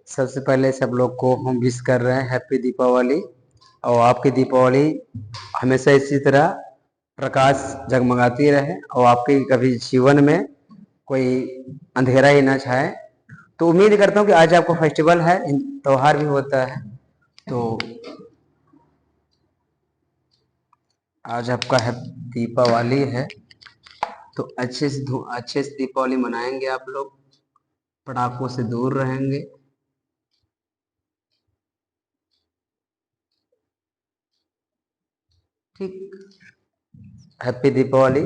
सबसे पहले सब लोग को हम विश कर रहे हैं हैप्पी दीपावली। और आपकी दीपावली हमेशा इसी तरह प्रकाश जगमगाती रहे और आपके कभी जीवन में कोई अंधेरा ही ना छाए। तो उम्मीद करता हूँ कि आज आपको फेस्टिवल है, त्योहार भी होता है, तो आज आपका है दीपावली है, तो अच्छे से दीपावली मनाएंगे आप लोग, पटाखों से दूर रहेंगे। ठीक, हैप्पी दीपावली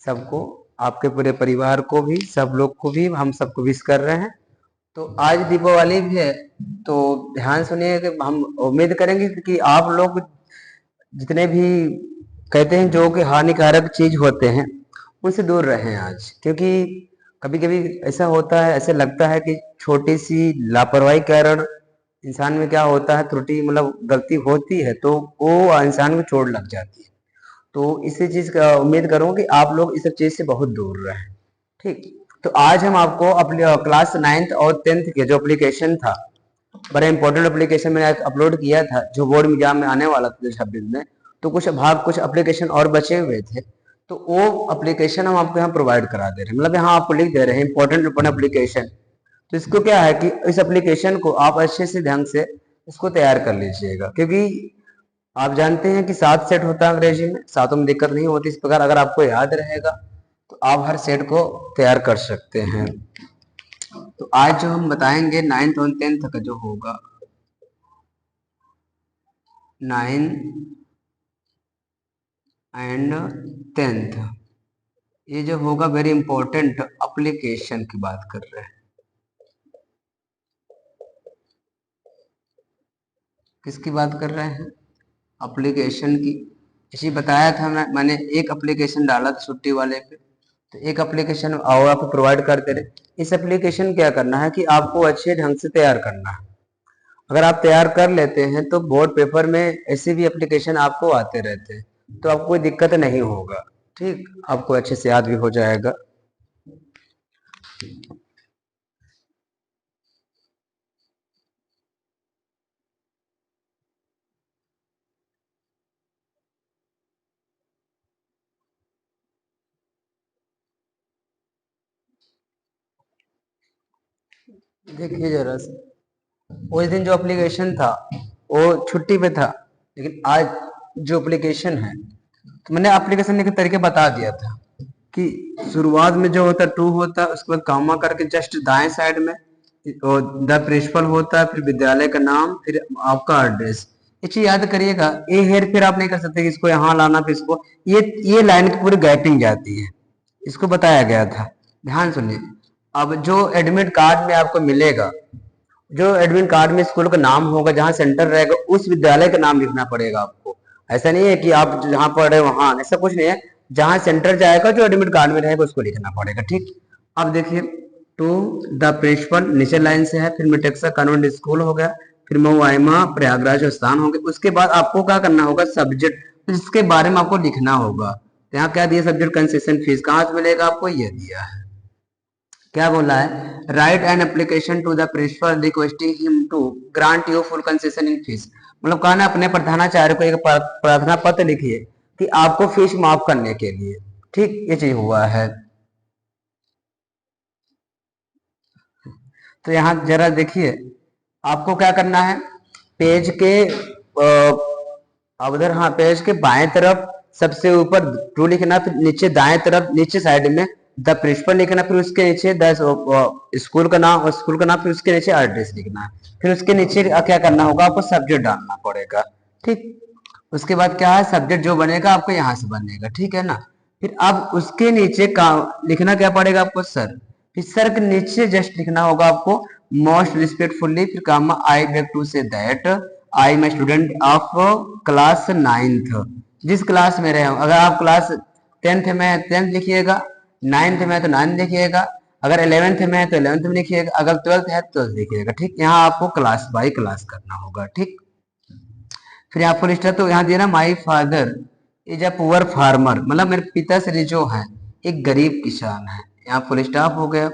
सबको, आपके पूरे परिवार को भी, सब लोग को भी हम सबको विश कर रहे हैं। तो आज दीपावली भी है, तो ध्यान सुनिए कि हम उम्मीद करेंगे कि आप लोग जितने भी कहते हैं जो कि हानिकारक चीज होते हैं उनसे दूर रहें आज, क्योंकि कभी कभी ऐसा होता है, ऐसे लगता है कि छोटी सी लापरवाही के कारण इंसान में क्या होता है, त्रुटि मतलब गलती होती है तो वो इंसान को चोट लग जाती है। तो इसी चीज का उम्मीद करूंगा कि आप लोग इस सब चीज से बहुत दूर रहें। ठीक, तो आज हम आपको अपने क्लास 9th और 10th के जो एप्लीकेशन था, बड़ा इंपॉर्टेंट एप्लीकेशन मैंने अपलोड किया था जो बोर्ड एग्जाम में आने वाला था 2026 में, तो कुछ एप्लीकेशन और बचे हुए थे, तो वो एप्लीकेशन हम आपको यहाँ प्रोवाइड करा दे रहे हैं, मतलब यहाँ आपको लिख दे रहे हैं इंपॉर्टेंट एप्लीकेशन। तो इसको क्या है कि इस एप्लीकेशन को आप अच्छे से ढंग से इसको तैयार कर लीजिएगा, क्योंकि आप जानते हैं कि 7 सेट होता है अंग्रेजी में, सातों में दिक्कत नहीं होती। इस प्रकार अगर आपको याद रहेगा तो आप हर सेट को तैयार कर सकते हैं। तो आज जो हम बताएंगे 9th और 10th का जो होगा, 9 एंड 10th, ये जो होगा वेरी इंपॉर्टेंट एप्लीकेशन की बात कर रहे हैं। किसकी बात कर रहे हैं? एप्लीकेशन की। इसी बताया था मैंने एक एप्लीकेशन डाला था छुट्टी वाले पे, तो एक एप्लीकेशन और आपको प्रोवाइड करते रहे। इस एप्लीकेशन क्या करना है कि आपको अच्छे ढंग से तैयार करना है। अगर आप तैयार कर लेते हैं तो बोर्ड पेपर में ऐसे भी एप्लीकेशन आपको आते रहते हैं, तो आपको कोई दिक्कत नहीं होगा। ठीक, आपको अच्छे से याद भी हो जाएगा। देखिए जरा सा, उस दिन जो एप्लीकेशन था वो छुट्टी पे था, लेकिन आज जो एप्लीकेशन है, तो मैंने एप्लीकेशन लिखने तरीके बता दिया था कि शुरुआत में जो होता है टू होता है, उसके बाद कामा करके जस्ट दाएं साइड में द प्रिंसिपल होता है, फिर विद्यालय का नाम, फिर आपका एड्रेस। ये चीज याद करिएगा, ये हेर फेर आप नहीं कर सकते कि इसको यहाँ लाना फिर इसको, ये लाइन की पूरी गैपिंग जाती है, इसको बताया गया था। ध्यान सुनिए, अब जो एडमिट कार्ड में आपको मिलेगा, जो एडमिट कार्ड में स्कूल का नाम होगा, जहाँ सेंटर रहेगा उस विद्यालय का नाम लिखना पड़ेगा आपको। ऐसा नहीं है कि आप जहाँ पढ़ रहे वहां, ऐसा कुछ नहीं है। जहाँ सेंटर जाएगा जो एडमिट कार्ड में रहेगा उसको लिखना पड़ेगा। ठीक, अब देखिए, टू द प्रिंसिपल नीचे लाइन से है, फिर मिटेक्सा कॉन्वेंट स्कूल हो गया, फिर मऊआइमा प्रयागराज स्थान हो गया। उसके बाद आपको क्या करना होगा, सब्जेक्ट जिसके बारे में आपको लिखना होगा। तो यहाँ क्या दिया, सब्जेक्ट कंसेशन फीस कहाँ से मिलेगा आपको, ये दिया है। क्या बोला है, write an application to the principal requesting him to grant you full concession in fees. मतलब कहा ना, अपने प्रधानाचार्य को एक प्रार्थना पत्र लिखिए कि आपको फीस माफ करने के लिए। ठीक, ये चीज हुआ है। तो यहाँ जरा देखिए, आपको क्या करना है, पेज के उधर, हाँ, पेज के बाएं तरफ सबसे ऊपर टू लिखना, फिर नीचे दाएं तरफ नीचे साइड में द प्रिंसिपल लिखना, फिर उसके नीचे द स्कूल का नाम, स्कूल का नाम, फिर उसके नीचे एड्रेस लिखना है। फिर उसके नीचे क्या करना होगा, आपको सब्जेक्ट डालना पड़ेगा। ठीक, उसके बाद क्या है, सब्जेक्ट जो बनेगा आपको यहाँ से बनेगा, ठीक है ना। फिर अब उसके नीचे का लिखना क्या पड़ेगा आपको, सर। फिर सर के नीचे जस्ट लिखना होगा आपको मोस्ट रिस्पेक्टफुल्ली, फिर comma I beg to say that I am student of class 9th, जिस क्लास में रहे हो। अगर आप क्लास 10th में 10th लिखिएगा, 9th में तो 9th लिखिएगा, अगर 11th में है तो 11th में लिखिएगा, अगर 12th है तो 12th लिखिएगा। ठीक, यहाँ आपको क्लास बाई क्लास करना होगा। ठीक, फिर यहाँ फुल स्टॉप, तो यहाँ दिया ना, my father is a poor farmer, मतलब मेरे पिताश्री जो हैं एक गरीब किसान है, यहाँ फुल स्टॉप हो गया।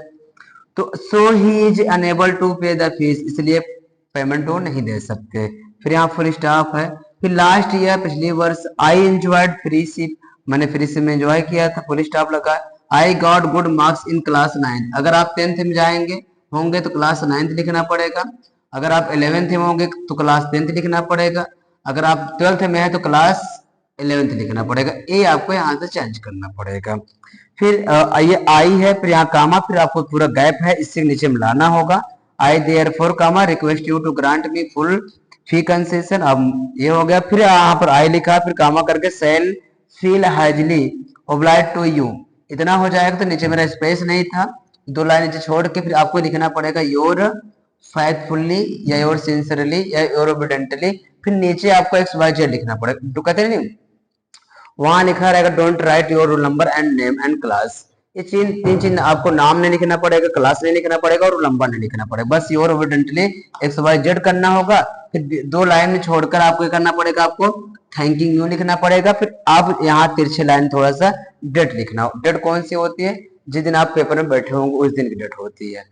तो सो ही इज अनेबल टू पे द फीस, इसलिए पेमेंट वो नहीं दे सकते। फिर यहाँ फुल स्टॉप है। फिर लास्ट ईयर, पिछले वर्ष, आई एंजॉयड फ्री शिप, मैंने फ्री शिप में एंजॉय किया था, फुल स्टॉप लगा। I got good marks in class 9, अगर आप 10th में जाएंगे होंगे तो क्लास 9th लिखना पड़ेगा। अगर आप 11th में होंगे तो क्लास 10th लिखना पड़ेगा। अगर आप 12th में है तो क्लास 11th लिखना पड़ेगा। ये आपको यहाँ से चेंज करना पड़ेगा। फिर ये आई है, फिर यहाँ कामा, फिर आपको पूरा गैप है, इससे नीचे मिलाना होगा। I therefore comma request you to grant me full fee concession, अब ये हो गया। फिर यहाँ पर आई लिखा, फिर कामा करके सेल फील हाइजली ओब्लाइड टू यू, इतना हो जाएगा। तो नीचे मेरा स्पेस नहीं था, 2 लाइन नीचे छोड़ के फिर आपको लिखना पड़ेगा योर फैथफुल्ली या योर सिंसियरली या योर ओबिडेंटली। फिर नीचे आपको एक्स वाई जेड लिखना पड़ेगा, तो कहते नहीं वहां लिखा रहेगा don't write your roll number and name and class. ये तीन चीज आपको नाम नहीं लिखना पड़ेगा, क्लास नहीं लिखना पड़ेगा और रोल नंबर नहीं लिखना पड़ेगा, बस your obediently X Y Z करना होगा। फिर 2 लाइन में छोड़कर आपको करना पड़ेगा, आपको थैंकिंग यू लिखना पड़ेगा। फिर आप यहाँ तिरछे लाइन थोड़ा सा डेट लिखना, डेट कौन सी होती है, जिस दिन आप पेपर में बैठे होंगे उस दिन की डेट होती है।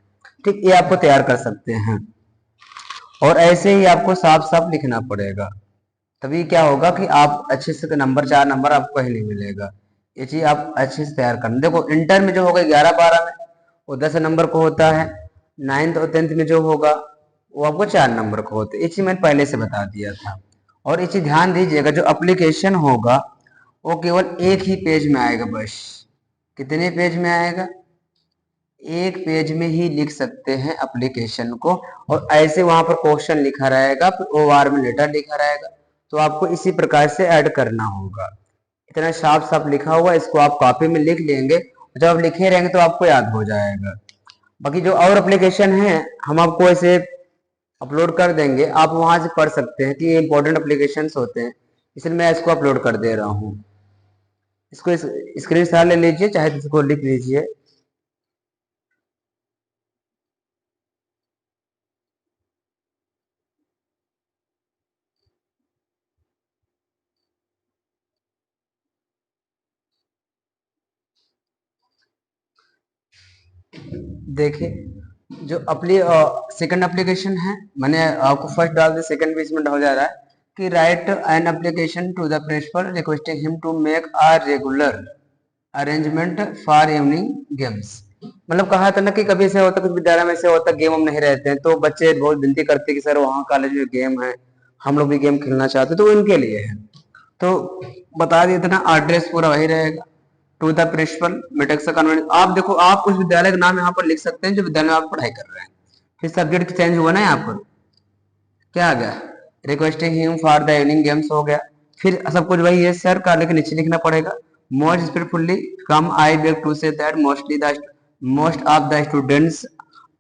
ठीक, ये आपको तैयार कर सकते हैं। और ऐसे ही आपको साफ साफ लिखना पड़ेगा, तभी क्या होगा कि आप अच्छे से नंबर 4 नंबर आपको कहीं नहीं मिलेगा। ये चीज आप अच्छे से तैयार करना। देखो इंटर में जो होगा 11-12 में वो 10 नंबर को होता है, 9th और 10th में जो होगा वो आपको 4 नंबर को होता है। ये चीज मैंने पहले से बता दिया था। और ये चीज ध्यान दीजिएगा, जो एप्लीकेशन होगा वो केवल एक ही पेज में आएगा, बस कितने पेज में आएगा, एक पेज में ही लिख सकते हैं एप्लीकेशन को। और ऐसे वहां पर क्वेश्चन लिखा रहेगा, फिर ओआर में लेटर लिखा रहेगा, तो आपको इसी प्रकार से ऐड करना होगा। इतना साफ साफ लिखा हुआ, इसको आप कॉपी में लिख लेंगे, जब आप लिखे रहेंगे तो आपको याद हो जाएगा। बाकी जो और एप्लीकेशन है हम आपको ऐसे अपलोड कर देंगे, आप वहां से पढ़ सकते हैं कि ये इंपॉर्टेंट एप्लीकेशन होते हैं, इसलिए मैं इसको अपलोड कर दे रहा हूँ। इसको स्क्रीन शॉट ले लीजिए, चाहे तो इसको लिख लीजिए। देखिए जो अपनी सेकंड एप्लीकेशन है, मैंने आपको फर्स्ट डाल दिया, सेकंड भी इसमें हो जा रहा है कि write an application to the principal requesting him to make a regular arrangement for evening games. मतलब कहा था ना कि कभी ऐसे होता, कुछ विद्यालय में ऐसे होता गेम हम नहीं रहते हैं, तो बच्चे बहुत विनती करते हैं कि सर वहाँ कॉलेज में गेम है, हम लोग भी गेम खेलना चाहते हैं, तो उनके लिए है। तो बता दिया था ना, एड्रेस पूरा वही रहेगा, टू द प्रिंसिपल मिटेक्स कन्वेंट। आप देखो, आप उस विद्यालय का नाम यहाँ पर लिख सकते हैं जो विद्यालय में आप पढ़ाई कर रहे हैं। फिर सब्जेक्ट चेंज हुआ ना, यहाँ पर क्या आ गया, requesting him for the evening games हो गया। फिर सब कुछ वही है सर का, लेकिन नीचे लिखना पड़ेगा most spiritfully comma I beg to say that most of the students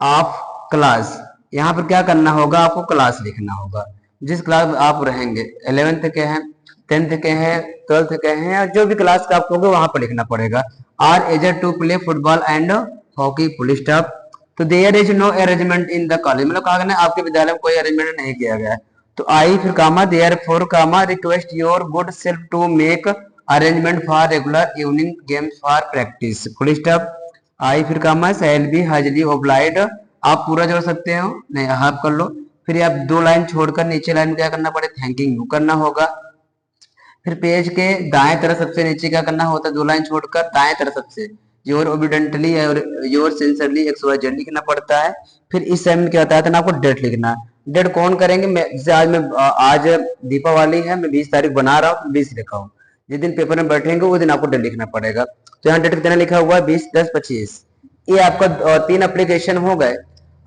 of class. यहाँ पर क्या करना होगा, आपको क्लास लिखना होगा, जिस क्लास में आप रहेंगे, 11th के हैं, 10th के हैं, 12th के हैं, या जो भी क्लास का आप होंगे वहां पर लिखना पड़ेगा। Are eager to play football and hockey full stop. तो there is no arrangement in the college, मतलब कहा गया आपके विद्यालय में कोई अरेंजमेंट नहीं किया गया है। तो आई फिर comma therefore comma request your good self to make arrangement for regular evening games for practice full stop. I फिर कामा शैल बी हाजली ओब्लाइड, आप पूरा जोड़ सकते हो, नहीं हाफ कर लो। फिर आप 2 लाइन छोड़कर नीचे लाइन क्या करना पड़े, थैंकिंग यू करना होगा। फिर पेज के दाएं तरफ सबसे नीचे क्या करना होता है, 2 लाइन छोड़कर दाएं तरफ सबसे your obediently your sincerely X Y Z लिखना पड़ता है। फिर इस टाइम क्या होता है ना, आपको डेट लिखना। डेट कौन करेंगे, मैं जैसे आज दीपावली है, मैं 20 तारीख बना रहा हूँ, 20 लिखा हूँ, जिस दिन पेपर में बैठेंगे उस दिन आपको डेट लिखना पड़ेगा। तो यहाँ डेट कितना लिखा हुआ है, 20/10/25। ये आपका 3 एप्लीकेशन हो गए।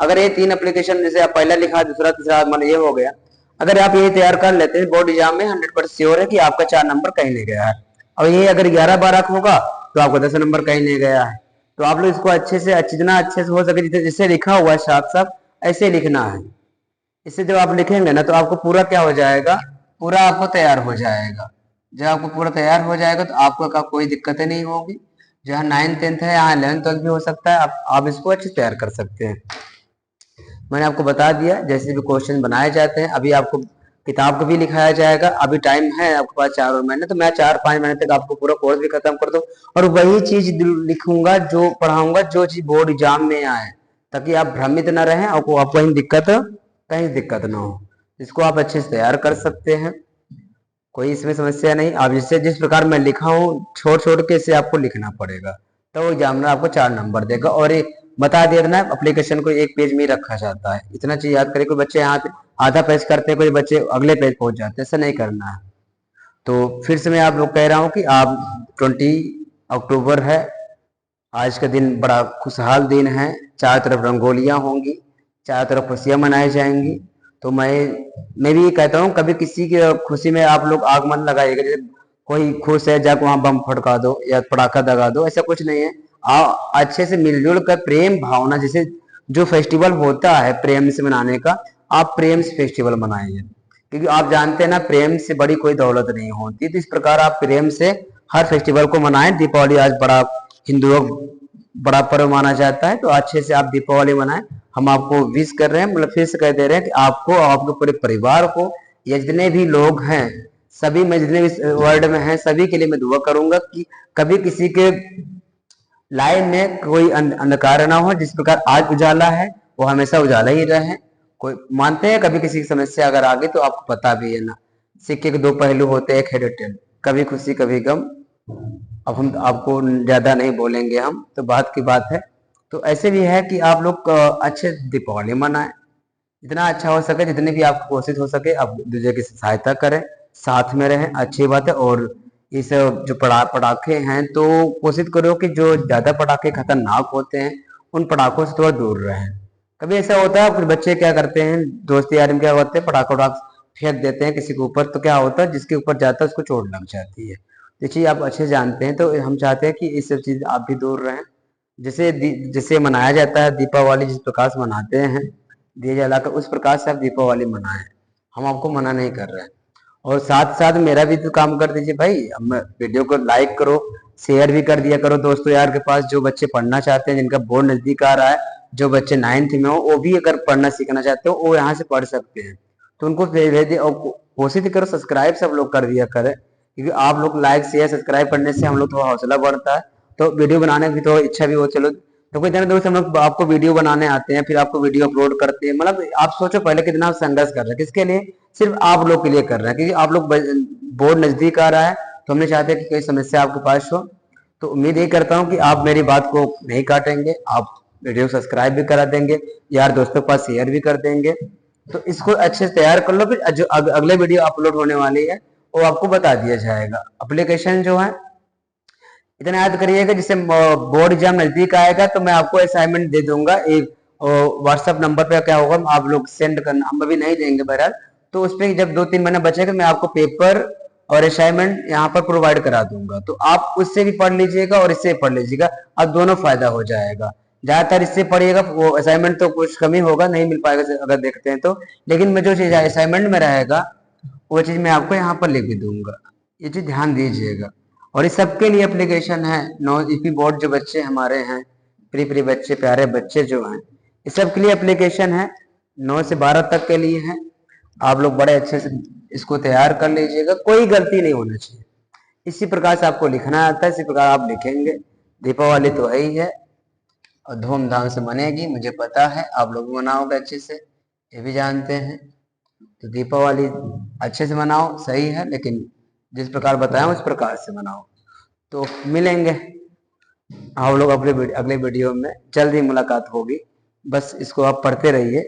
अगर ये 3 एप्लीकेशन जैसे आप पहला लिखा, दूसरा तीसरा मान ये हो गया, अगर आप ये तैयार कर लेते हैं बोर्ड एग्जाम में 100% श्योर है कि आपका 4 नंबर कहीं नहीं गया है। और ये अगर 11-12 होगा तो आपको 10 नंबर कहीं नहीं गया है। तो आप लोग इसको अच्छे से जितना अच्छे से हो सके, जिससे लिखा हुआ है साफ साफ ऐसे लिखना है। इससे जब आप लिखेंगे ना तो आपको पूरा क्या हो जाएगा, पूरा आपको तैयार हो जाएगा। जब आपको पूरा तैयार हो जाएगा तो आपको का कोई दिक्कतें नहीं होगी। जहाँ 9th-10th है, यहाँ 11th-12th भी हो सकता है, आप इसको अच्छे से तैयार कर सकते हैं। मैंने आपको बता दिया जैसे भी क्वेश्चन बनाए जाते हैं। अभी आपको किताब को भी लिखाया जाएगा। अभी टाइम है आपके पास 4 और महीने, तो मैं 4-5 महीने तक आपको पूरा कोर्स भी खत्म कर दूं और वही चीज लिखूंगा, जो पढ़ाऊंगा, जो चीज बोर्ड एग्जाम में आए, ताकि आप भ्रमित न रहें, आपको कहीं दिक्कत ना हो। इसको आप अच्छे से तैयार कर सकते हैं, कोई इसमें समस्या नहीं। आप जिस प्रकार मैं लिखा हूँ छोड़ छोड़ के इसे आपको लिखना पड़ेगा, तो वो एग्जामिनर आपको 4 नंबर देगा। और ये बता दिया ना, एप्लीकेशन को एक पेज में ही रखा जाता है, इतना चीज याद करें। कोई बच्चे यहाँ आधा पेज करते हैं, कोई बच्चे अगले पेज पहुंच जाते हैं, ऐसा नहीं करना है। तो फिर से मैं आप लोग कह रहा हूँ कि आप 20 अक्टूबर है, आज का दिन बड़ा खुशहाल दिन है, चारों तरफ रंगोलियां होंगी, चारों तरफ खुशियां मनाई जाएंगी। तो मैं भी ये कहता हूँ, कभी किसी की खुशी में आप लोग आग मन लगाइएगा। जैसे कोई खुश है, जाकर वहां बम फटका दो या पटाखा दगा दो, ऐसा कुछ नहीं है। अच्छे से मिलजुल कर प्रेम भावना, जैसे जो फेस्टिवल होता है प्रेम से मनाने का, आप प्रेम से फेस्टिवल मनाइए, क्योंकि आप जानते हैं ना, प्रेम से बड़ी कोई दौलत नहीं होती। तो इस प्रकार आप प्रेम से हर फेस्टिवल को मनाएं। दीपावली आज बड़ा हिंदुओं बड़ा पर्व माना जाता है, तो अच्छे से आप दीपावली मनाएं। हम आपको विश कर रहे हैं, मतलब फिर से कह दे रहे हैं कि आपको और आपके पूरे परिवार को, या जितने भी लोग हैं, सभी में जितने भी वर्ल्ड में हैं, सभी के लिए मैं दुआ करूंगा कि कभी किसी के लाइन में कोई अंधकार ना हो। जिस प्रकार आज उजाला है वो हमेशा उजाला ही रहे। कोई मानते हैं कभी किसी की समस्या अगर आ गई, तो आपको पता भी है ना, सिक्के के 2 पहलू होते हैं, एक हेड टेल, कभी खुशी कभी गम। अब हम आपको ज्यादा नहीं बोलेंगे, हम तो बात की बात है। तो ऐसे भी है कि आप लोग अच्छे दीपावली मनाएं, जितना अच्छा हो सके, जितनी भी आपको कोशिश हो सके, आप दूसरे की सहायता करें, साथ में रहें, अच्छी बात है। और इस जो पटाखे हैं, तो कोशिश करो कि जो ज्यादा पटाखे खतरनाक होते हैं उन पटाखों से थोड़ा दूर रहें। कभी ऐसा होता है, कुछ बच्चे क्या करते हैं, दोस्त यार में क्या होते हैं, पटाखा फेंक देते हैं किसी के ऊपर, तो क्या होता है, जिसके ऊपर जाता है उसको चोट लग जाती है। ये चीज आप अच्छे जानते हैं, तो हम चाहते हैं कि इस सब चीज आप भी दूर रहें। जैसे जिसे मनाया जाता है दीपावली, जिस प्रकार से मनाते हैं दिए जलाकर, उस प्रकार से आप दीपावली मनाएं। हम आपको मना नहीं कर रहे हैं। और साथ साथ मेरा भी तो काम कर दीजिए भाई, हम वीडियो को लाइक करो, शेयर भी कर दिया करो दोस्तों यार के पास, जो बच्चे पढ़ना चाहते हैं, जिनका बोर्ड नजदीक आ रहा है, जो बच्चे 9th में हो, वो भी अगर पढ़ना सीखना चाहते हो, वो यहाँ से पढ़ सकते हैं। तो उनको भेज दिए, और कोशिश करो सब्सक्राइब सब लोग कर दिया करें, क्योंकि आप लोग लाइक शेयर सब्सक्राइब करने से हम लोग थोड़ा हौसला बढ़ता है, तो वीडियो बनाने की थोड़ा इच्छा भी हो। चलो, तो कोई जन दोस्त हम लोग आपको वीडियो बनाने आते हैं, फिर आपको वीडियो अपलोड करते हैं, मतलब आप सोचो पहले कितना संघर्ष कर रहे हैं, किसके लिए, सिर्फ आप लोग के लिए कर रहे हैं, क्योंकि आप लोग बोर्ड नजदीक आ रहा है, तो हमने चाहते हैं कि कोई समस्या आपके पास हो। तो उम्मीद यही करता हूँ कि आप मेरी बात को नहीं काटेंगे, आप वीडियो सब्सक्राइब भी करा देंगे, यार दोस्तों के पास शेयर भी कर देंगे। तो इसको अच्छे से तैयार कर लो, फिर जो अगले वीडियो अपलोड होने वाली है वो आपको बता दिया जाएगा। एप्लीकेशन जो है, इतना याद करिएगा, जिससे बोर्ड एग्जाम नजदीक आएगा तो मैं आपको असाइनमेंट दे दूंगा एक व्हाट्सएप नंबर पे। क्या होगा, आप लोग सेंड करना, हम अभी नहीं देंगे बहरहाल, तो उस पर जब 2-3 महीने बचेगा, मैं आपको पेपर और असाइनमेंट यहाँ पर प्रोवाइड करा दूंगा, तो आप उससे भी पढ़ लीजिएगा और इससे पढ़ लीजिएगा, अब दोनों फायदा हो जाएगा। ज्यादातर इससे पढ़िएगा, वो असाइनमेंट तो कुछ कमी होगा, नहीं मिल पाएगा अगर देखते हैं तो, लेकिन मैं जो चीज असाइनमेंट में रहेगा वो चीज मैं आपको यहाँ पर लिख भी दूंगा, ये चीज ध्यान दीजिएगा। और इस सबके लिए एप्लीकेशन है, नौ ईपी बोर्ड जो बच्चे हमारे हैं, प्री प्री बच्चे, प्यारे बच्चे जो हैं, इस सब के लिए एप्लीकेशन है, 9 से 12 तक के लिए है। आप लोग बड़े अच्छे से इसको तैयार कर लीजिएगा, कोई गलती नहीं होना चाहिए। इसी प्रकार से आपको लिखना आता है, इसी प्रकार आप लिखेंगे। दीपावली तो है ही है और धूमधाम से मनेगी, मुझे पता है आप लोग मनाओगे अच्छे से, ये भी जानते हैं। तो दीपावली अच्छे से मनाओ, सही है, लेकिन जिस प्रकार बताया उस प्रकार से मनाओ। तो मिलेंगे हम लोग अगले वीडियो में, जल्द ही मुलाकात होगी। बस इसको आप पढ़ते रहिए।